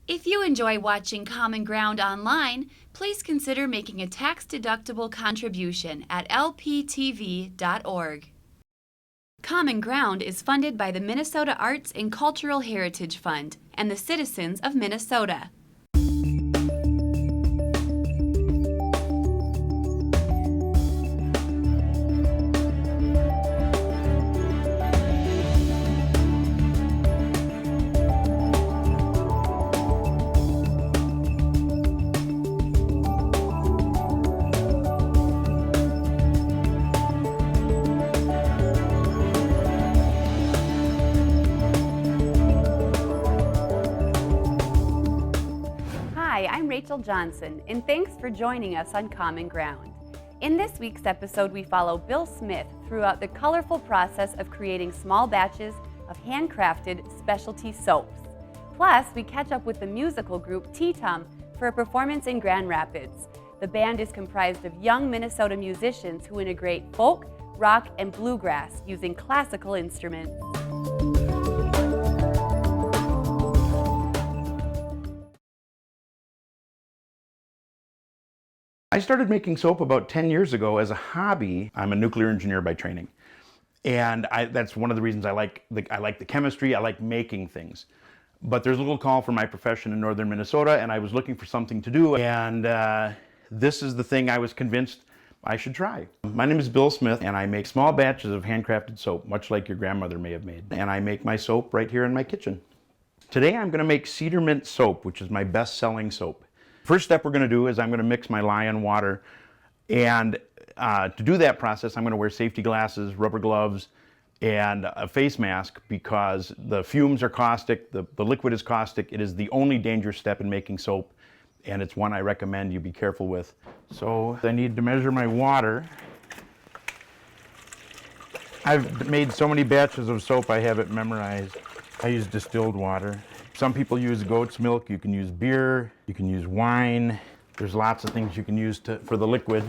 If you enjoy watching Common Ground online, please consider making a tax-deductible contribution at lptv.org. Common Ground is funded by the Minnesota Arts and Cultural Heritage Fund and the citizens of Minnesota. Hi, I'm Rachel Johnson, and thanks for joining us on Common Ground. In this week's episode, we follow Bill Smith throughout the colorful process of creating small batches of handcrafted specialty soaps. Plus, we catch up with the musical group Tea Tum for a performance in Grand Rapids. The band is comprised of young Minnesota musicians who integrate folk, rock, and bluegrass using classical instruments. I started making soap about 10 years ago as a hobby. I'm a nuclear engineer by training. And that's one of the reasons I like the chemistry, I like making things. But there's a little call for my profession in northern Minnesota, and I was looking for something to do. And this is the thing I was convinced I should try. My name is Bill Smith, and I make small batches of handcrafted soap, much like your grandmother may have made. And I make my soap right here in my kitchen. Today I'm gonna make cedar mint soap, which is my best-selling soap. First step we're going to do is I'm going to mix my lye and water, and to do that process I'm going to wear safety glasses, rubber gloves, and a face mask because the fumes are caustic, the liquid is caustic. It is the only dangerous step in making soap, and it's one I recommend you be careful with. So I need to measure my water. I've made so many batches of soap I have it memorized. I use distilled water. Some people use goat's milk, you can use beer, you can use wine. There's lots of things you can use for the liquid.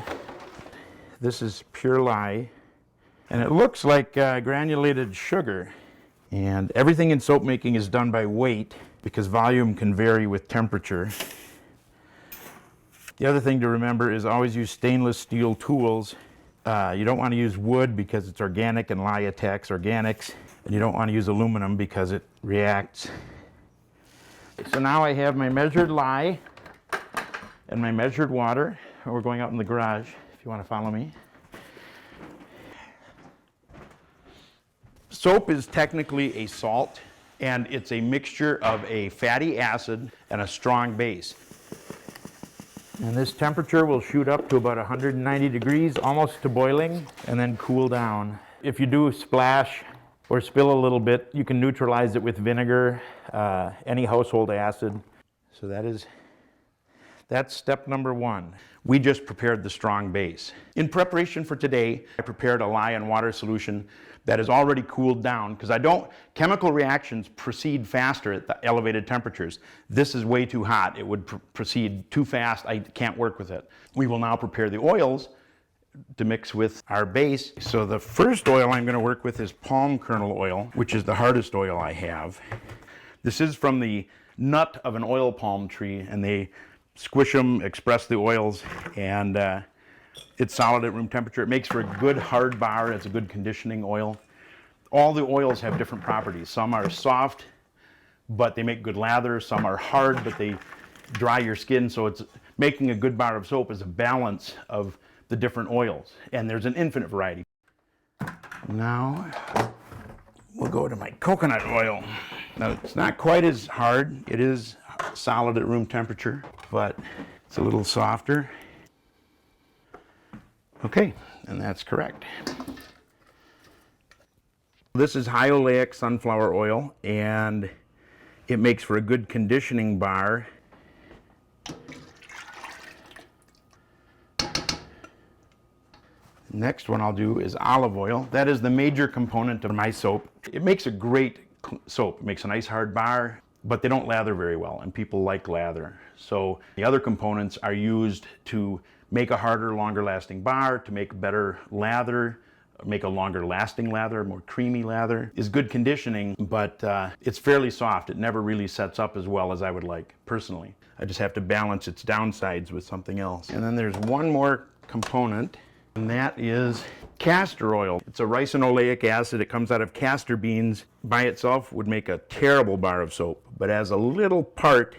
This is pure lye, and it looks like granulated sugar. And everything in soap making is done by weight because volume can vary with temperature. The other thing to remember is always use stainless steel tools. You don't want to use wood because it's organic and lye attacks organics. And you don't want to use aluminum because it reacts. So now I have my measured lye and my measured water. We're going out in the garage if you want to follow me. Soap is technically a salt, and it's a mixture of a fatty acid and a strong base. And this temperature will shoot up to about 190 degrees, almost to boiling, and then cool down. If you do splash or spill a little bit, you can neutralize it with vinegar, any household acid. So that's step number one. We just prepared the strong base. In preparation for today, I prepared a lye and water solution that is already cooled down because chemical reactions proceed faster at the elevated temperatures. This is way too hot. It would proceed too fast. I can't work with it. We will now prepare the oils to mix with our base. So the first oil I'm going to work with is palm kernel oil, which is the hardest oil I have. This is from the nut of an oil palm tree, and they squish them, express the oils, and it's solid at room temperature. It makes for a good hard bar. It's a good conditioning oil. All the oils have different properties. Some are soft, but they make good lather. Some are hard, but they dry your skin. So it's making a good bar of soap is a balance of the different oils, and there's an infinite variety. Now we'll go to my coconut oil. Now it's not quite as hard. It is solid at room temperature, but it's a little softer. Okay, and that's correct. This is high oleic sunflower oil, and it makes for a good conditioning bar. Next one I'll do is olive oil. That is the major component of my soap. It makes a great soap. It makes a nice hard bar, but they don't lather very well, and people like lather. So the other components are used to make a harder, longer lasting bar, to make better lather, make a longer lasting lather, more creamy lather. Is good conditioning, but it's fairly soft. It never really sets up as well as I would like, personally. I just have to balance its downsides with something else. And then there's one more component, and that is castor oil. It's a ricinoleic acid. It comes out of castor beans. By itself would make a terrible bar of soap, but as a little part,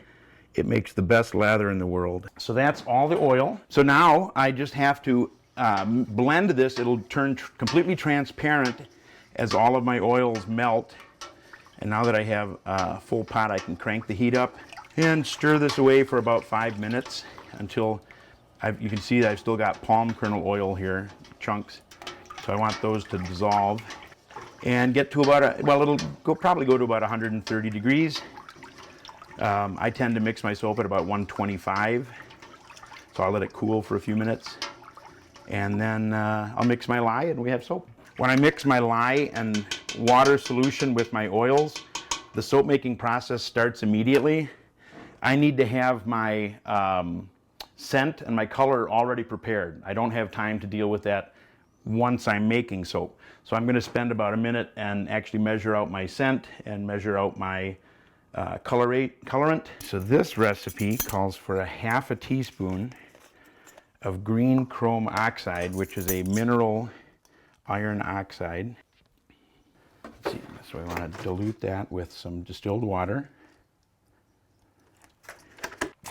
it makes the best lather in the world. So that's all the oil. So now I just have to blend this. It'll turn completely transparent as all of my oils melt. And now that I have a full pot, I can crank the heat up and stir this away for about 5 minutes until you can see that I've still got palm kernel oil here, chunks. So I want those to dissolve and get to about probably go to about 130 degrees. I tend to mix my soap at about 125, so I'll let it cool for a few minutes, and then I'll mix my lye and we have soap. When I mix my lye and water solution with my oils, the soap making process starts immediately. I need to have my scent and my color already prepared. I don't have time to deal with that once I'm making soap. So I'm going to spend about a minute and actually measure out my scent and measure out my colorant. So this recipe calls for a half a teaspoon of green chrome oxide, which is a mineral iron oxide. Let's see, so I want to dilute that with some distilled water.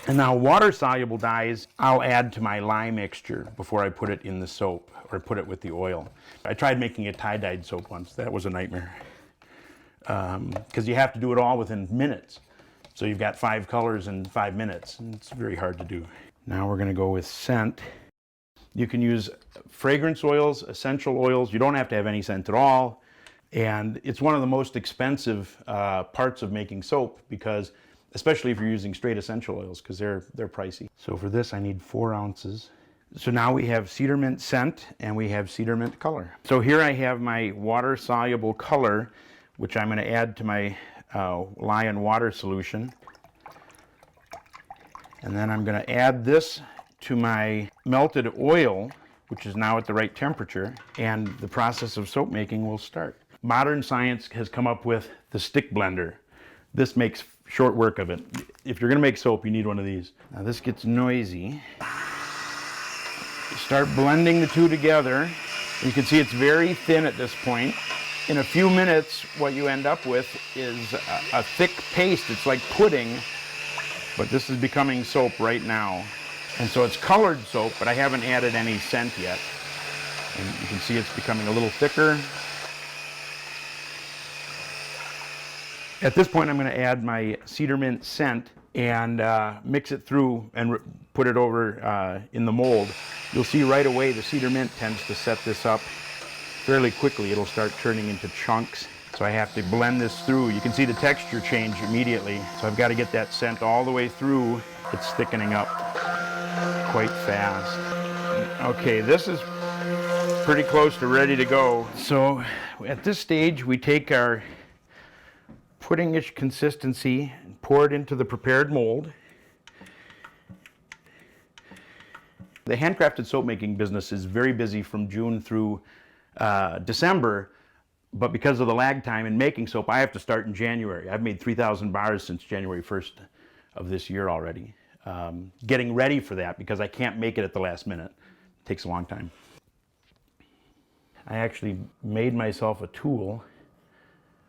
And now water-soluble dyes I'll add to my lye mixture before I put it in the soap or put it with the oil. I tried making a tie-dyed soap once. That was a nightmare. Because you have to do it all within minutes. So you've got 5 colors in 5 minutes. And it's very hard to do. Now we're going to go with scent. You can use fragrance oils, essential oils. You don't have to have any scent at all. And it's one of the most expensive parts of making soap, because especially if you're using straight essential oils, because they're pricey. So for this I need 4 ounces. So now we have cedar mint scent and we have cedar mint color. So here I have my water soluble color, which I'm going to add to my lye and water solution. And then I'm going to add this to my melted oil, which is now at the right temperature, and the process of soap making will start. Modern science has come up with the stick blender. This makes short work of it. If you're going to make soap, you need one of these. Now this gets noisy. You start blending the two together. You can see it's very thin at this point. In a few minutes, what you end up with is a thick paste. It's like pudding, but this is becoming soap right now. And so it's colored soap, but I haven't added any scent yet. And you can see it's becoming a little thicker. At this point, I'm going to add my cedar mint scent and mix it through and put it over in the mold. You'll see right away the cedar mint tends to set this up fairly quickly. It'll start turning into chunks. So I have to blend this through. You can see the texture change immediately. So I've got to get that scent all the way through. It's thickening up quite fast. Okay, this is pretty close to ready to go. So at this stage, we take our puddingish consistency and pour it into the prepared mold. The handcrafted soap making business is very busy from June through December, but because of the lag time in making soap, I have to start in January. I've made 3,000 bars since January 1st of this year already. Getting ready for that because I can't make it at the last minute. It takes a long time. I actually made myself a tool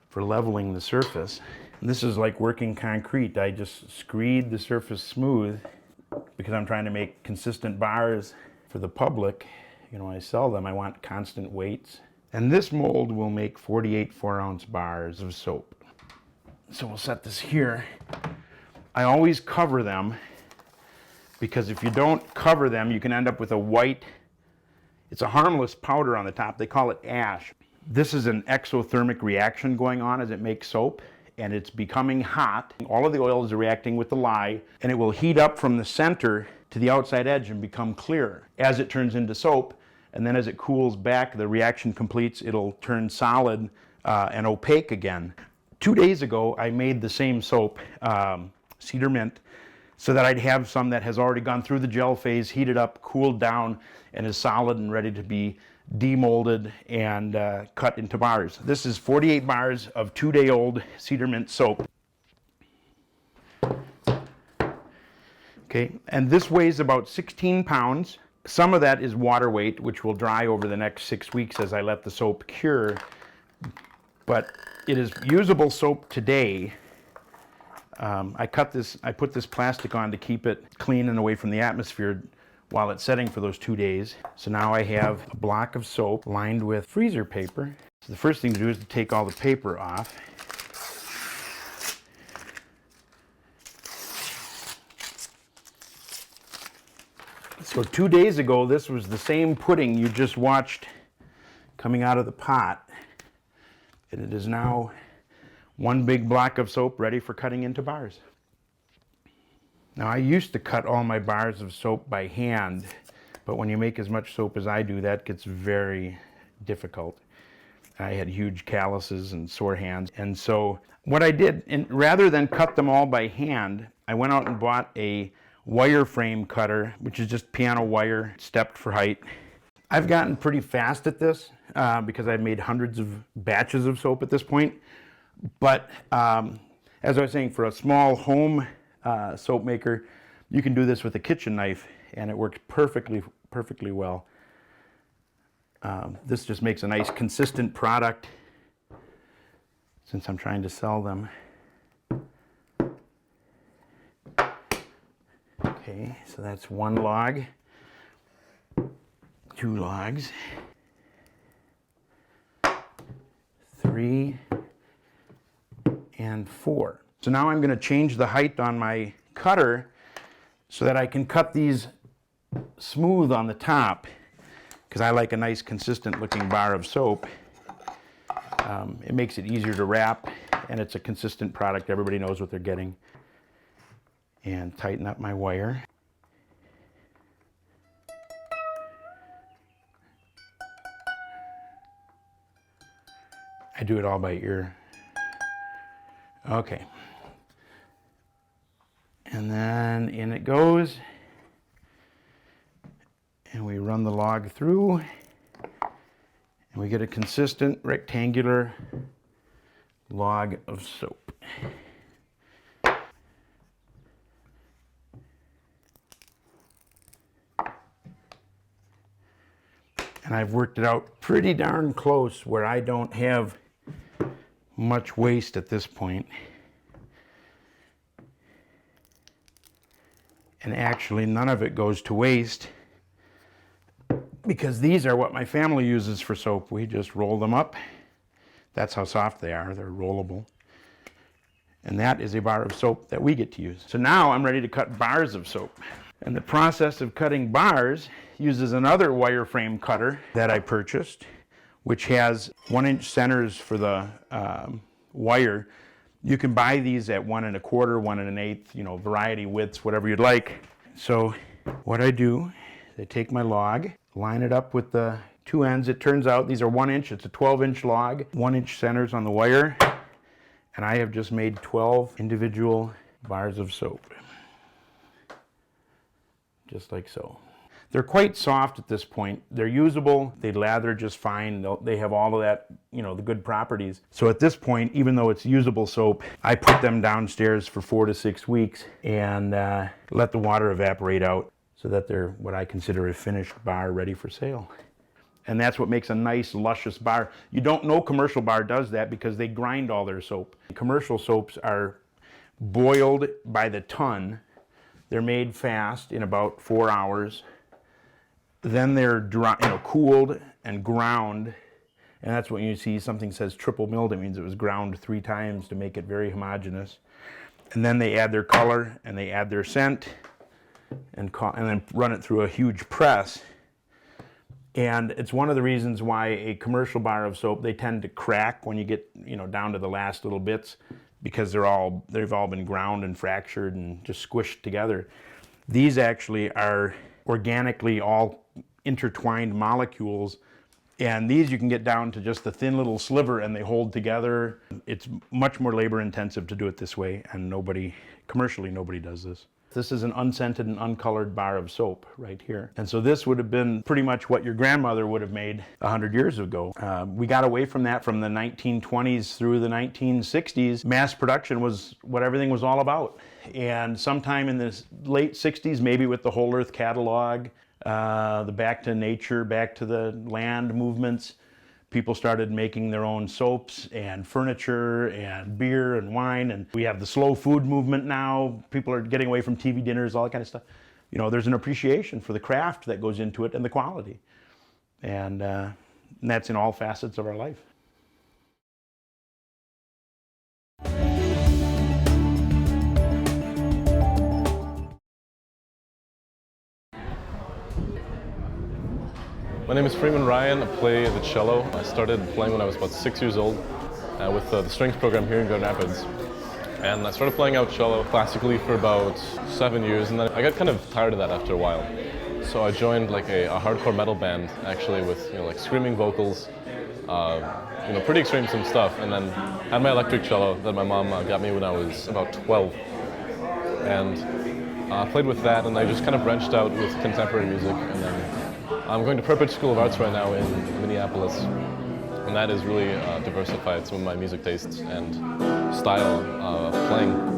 for leveling the surface. And this is like working concrete. I just screed the surface smooth because I'm trying to make consistent bars for the public. You know, when I sell them, I want constant weights. And this mold will make 48 4-ounce bars of soap. So we'll set this here. I always cover them because if you don't cover them, you can end up with a white, it's a harmless powder on the top. They call it ash. This is an exothermic reaction going on as it makes soap, and it's becoming hot. All of the oils are reacting with the lye, and it will heat up from the center to the outside edge and become clear as it turns into soap. And then as it cools back, the reaction completes, it'll turn solid and opaque again. 2 days ago, I made the same soap, cedar mint, so that I'd have some that has already gone through the gel phase, heated up, cooled down, and is solid and ready to be demolded and cut into bars. This is 48 bars of 2-day-old cedar mint soap. Okay, and this weighs about 16 pounds. Some of that is water weight, which will dry over the next 6 weeks as I let the soap cure. But it is usable soap today. I put this plastic on to keep it clean and away from the atmosphere while it's setting for those 2 days. So now I have a block of soap lined with freezer paper. So the first thing to do is to take all the paper off. So 2 days ago, this was the same pudding you just watched coming out of the pot. And it is now one big block of soap ready for cutting into bars. Now, I used to cut all my bars of soap by hand, but when you make as much soap as I do, that gets very difficult. I had huge calluses and sore hands. And so what I did, rather than cut them all by hand, I went out and bought a wire frame cutter, which is just piano wire, stepped for height. I've gotten pretty fast at this because I've made hundreds of batches of soap at this point. But as I was saying, for a small home soap maker, you can do this with a kitchen knife, and it works perfectly well. This just makes a nice consistent product since I'm trying to sell them. Okay, so that's 1 log, 2 logs, 3, and 4. So now I'm going to change the height on my cutter so that I can cut these smooth on the top, because I like a nice consistent looking bar of soap. It makes it easier to wrap, and it's a consistent product. Everybody knows what they're getting. And tighten up my wire. I do it all by ear. Okay. And then in it goes. And we run the log through. And we get a consistent rectangular log of soap. And I've worked it out pretty darn close where I don't have much waste at this point. And actually none of it goes to waste because these are what my family uses for soap. We just roll them up. That's how soft they are. They're rollable. And that is a bar of soap that we get to use. So now I'm ready to cut bars of soap. And the process of cutting bars uses another wire frame cutter that I purchased, which has 1-inch centers for the wire. You can buy these at 1 1/4, 1 1/8, variety widths, whatever you'd like. So what I do is I take my log, line it up with the 2 ends. It turns out these are 1 inch. It's a 12-inch log, 1-inch centers on the wire. And I have just made 12 individual bars of soap. Just like so. They're quite soft at this point. They're usable. They lather just fine. They have all of that, the good properties. So at this point, even though it's usable soap, I put them downstairs for 4 to 6 weeks and let the water evaporate out so that they're what I consider a finished bar ready for sale. And that's what makes a nice, luscious bar. You don't know commercial bar does that because they grind all their soap. Commercial soaps are boiled by the ton. They're made fast in about 4 hours. Then they're cooled and ground. And that's when you see something says triple milled. It means it was ground 3 times to make it very homogeneous. And then they add their color and they add their scent and then run it through a huge press. And it's one of the reasons why a commercial bar of soap, they tend to crack when you get, down to the last little bits because they've all been ground and fractured and just squished together. These actually are organically all intertwined molecules, and these you can get down to just the thin little sliver and they hold together. It's much more labor intensive to do it this way, and commercially nobody does this. This is an unscented and uncolored bar of soap right here. And so this would have been pretty much what your grandmother would have made 100 years ago. We got away from that from the 1920s through the 1960s. Mass production was what everything was all about. And sometime in the late 60s, maybe with the Whole Earth Catalog, the Back to Nature, Back to the Land movements, people started making their own soaps and furniture and beer and wine. And we have the slow food movement now. People are getting away from TV dinners, all that kind of stuff. You know, there's an appreciation for the craft that goes into it and the quality. And that's in all facets of our life. My name is Freeman Ryan. I play the cello. I started playing when I was about 6 years old with the strings program here in Grand Rapids. And I started playing out cello classically for about 7 years, and then I got kind of tired of that after a while. So I joined like a hardcore metal band, actually, with like screaming vocals, pretty extreme some stuff. And then had my electric cello that my mom got me when I was about 12. And I played with that, and I just kind of branched out with contemporary music. And then I'm going to Purpose School of Arts right now in Minneapolis, and that has really diversified some of my music tastes and style of playing.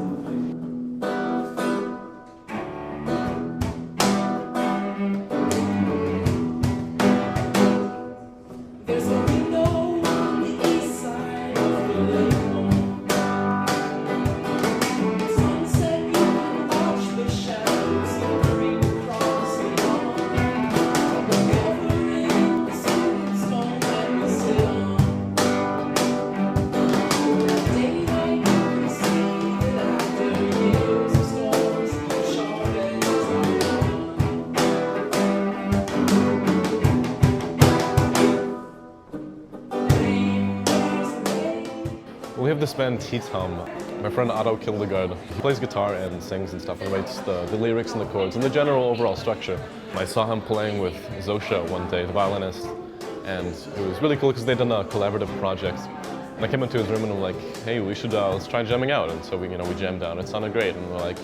We have this band Tea Tum. My friend Otto Kildegard plays guitar and sings and stuff and writes the lyrics and the chords and the general overall structure. I saw him playing with Zosha one day, the violinist, and it was really cool because they'd done a collaborative project. And I came into his room and I'm like, hey, we should let's try jamming out. And so we jammed out. It sounded great, and we're like,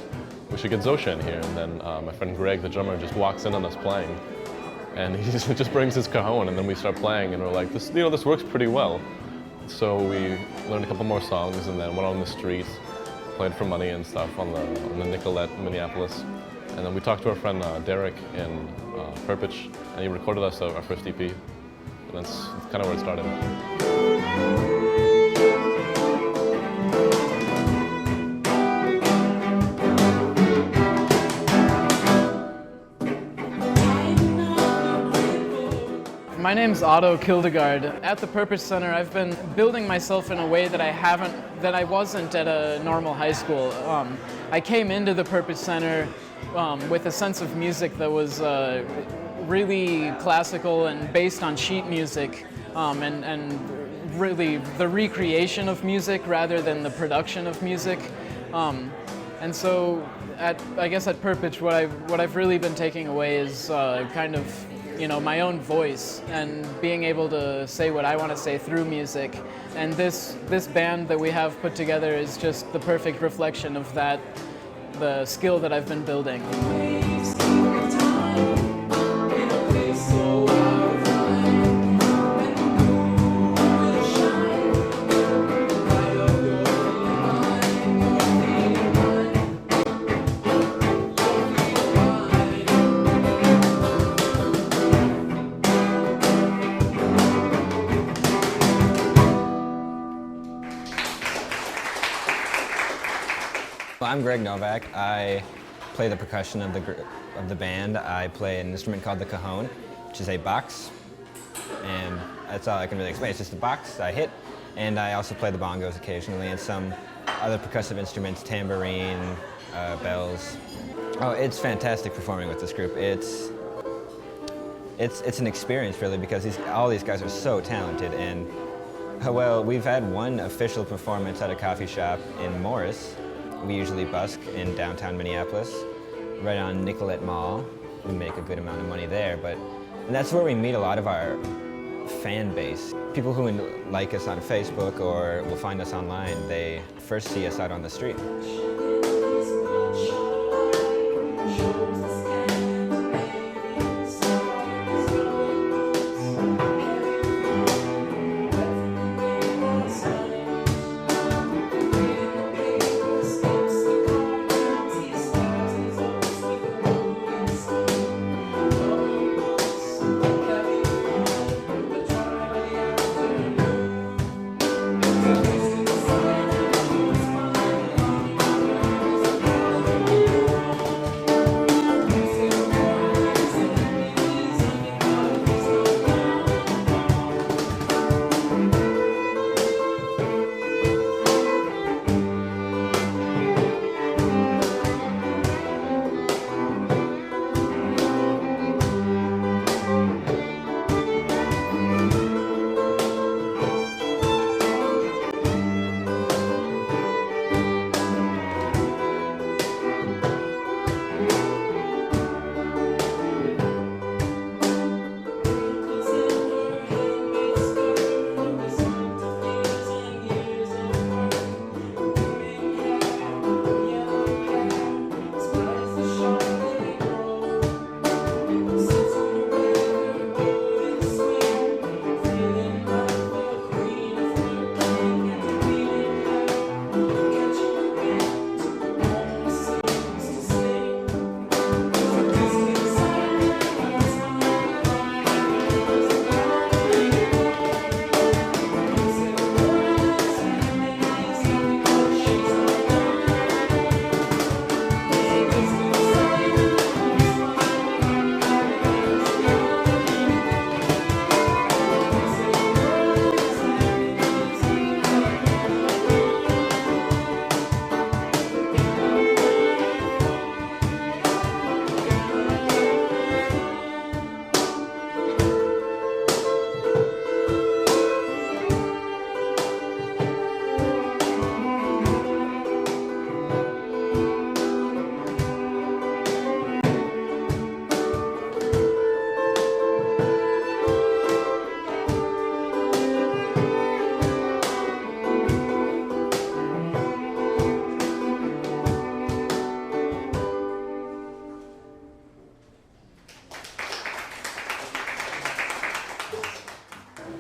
we should get Zosha in here. And then my friend Greg, the drummer, just walks in on us playing, and he just brings his cajon, and then we start playing, and we're like, this works pretty well. So we learned a couple more songs and then went on the street, played for money and stuff on the Nicolette in Minneapolis. And then we talked to our friend Derek in Purpose, and he recorded us our first EP. And that's kind of where it started. My name's Otto Kildegard. At the Purpose Center, I've been building myself in a way that I wasn't at a normal high school. I came into the Purpose Center with a sense of music that was really classical and based on sheet music, and really the recreation of music rather than the production of music. And so, I guess at Purpose, what I've really been taking away is kind of my own voice and being able to say what I want to say through music. And this band that we have put together is just the perfect reflection of that, the skill that I've been building. I'm Greg Novak. I play the percussion of the band. I play an instrument called the cajon, which is a box, and that's all I can really explain. It's just a box I hit, and I also play the bongos occasionally and some other percussive instruments, tambourine, bells. Oh, it's fantastic performing with this group. It's an experience really, because all these guys are so talented. And well, we've had one official performance at a coffee shop in Morris. We usually busk in downtown Minneapolis, right on Nicolette Mall. We make a good amount of money there, and that's where we meet a lot of our fan base. People who like us on Facebook or will find us online, they first see us out on the street.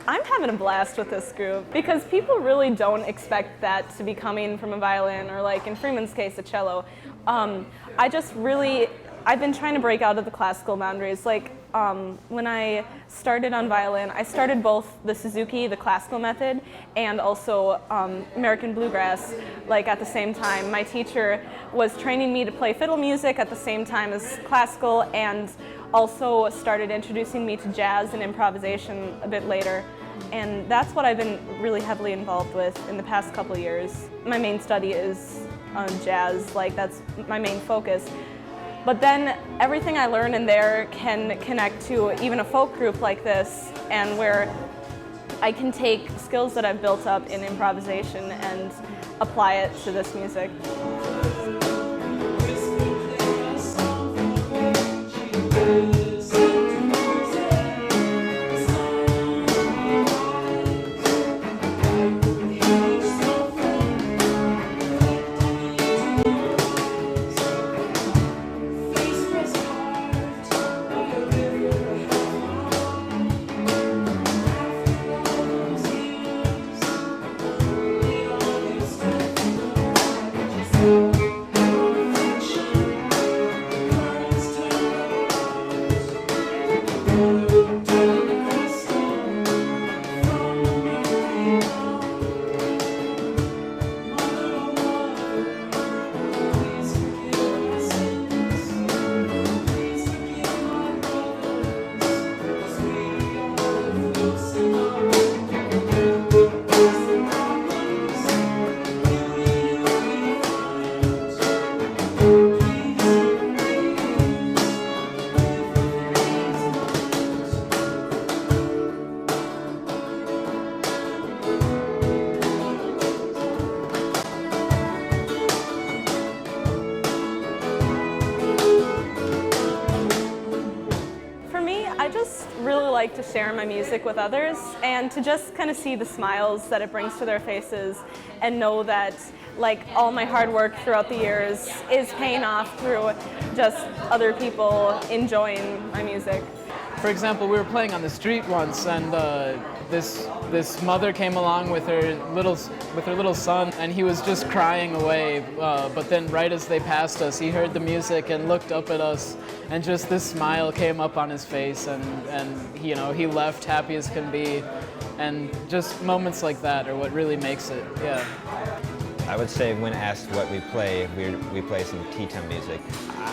I'm having a blast with this group because people really don't expect that to be coming from a violin or, like in Freeman's case, a cello. I've been trying to break out of the classical boundaries. Like when I started on violin, I started both the Suzuki, the classical method, and also American Bluegrass, like at the same time. My teacher was training me to play fiddle music at the same time as classical, and also started introducing me to jazz and improvisation a bit later. And that's what I've been really heavily involved with in the past couple of years. My main study is jazz, like that's my main focus. But then everything I learn in there can connect to even a folk group like this, and where I can take skills that I've built up in improvisation and apply it to this music. Like to share my music with others and to just kind of see the smiles that it brings to their faces and know that like all my hard work throughout the years is paying off through just other people enjoying my music. For example, we were playing on the street once, and this mother came along with her little son, and he was just crying away. But then, right as they passed us, he heard the music and looked up at us, and just this smile came up on his face, and he left happy as can be, and just moments like that are what really makes it. Yeah. I would say when asked what we play some Tea Tum music.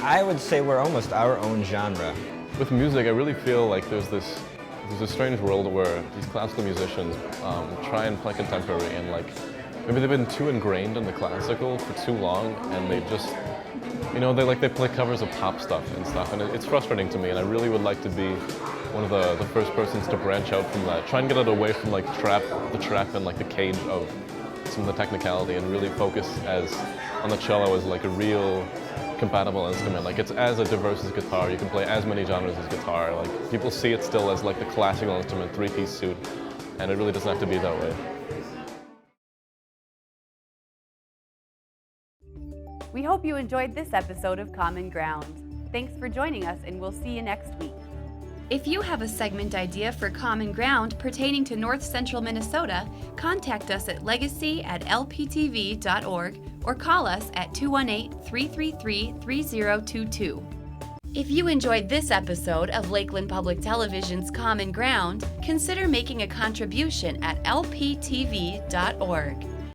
I would say we're almost our own genre. With music, I really feel like there's this strange world where these classical musicians try and play contemporary, and like maybe they've been too ingrained in the classical for too long, and they just, they play covers of pop stuff and stuff, and it's frustrating to me. And I really would like to be one of the first persons to branch out from that, try and get it away from like the trap and like the cage of some of the technicality, and really focus on the cello as like a real compatible instrument. Like it's as diverse as guitar. You can play as many genres as guitar. Like people see it still as like the classical instrument, three-piece suit, and it really doesn't have to be that way. We hope you enjoyed this episode of Common Ground. Thanks for joining us, and we'll see you next week. If you have a segment idea for Common Ground pertaining to North Central Minnesota, contact us at legacy@lptv.org or call us at 218-333-3022. If you enjoyed this episode of Lakeland Public Television's Common Ground, consider making a contribution at lptv.org.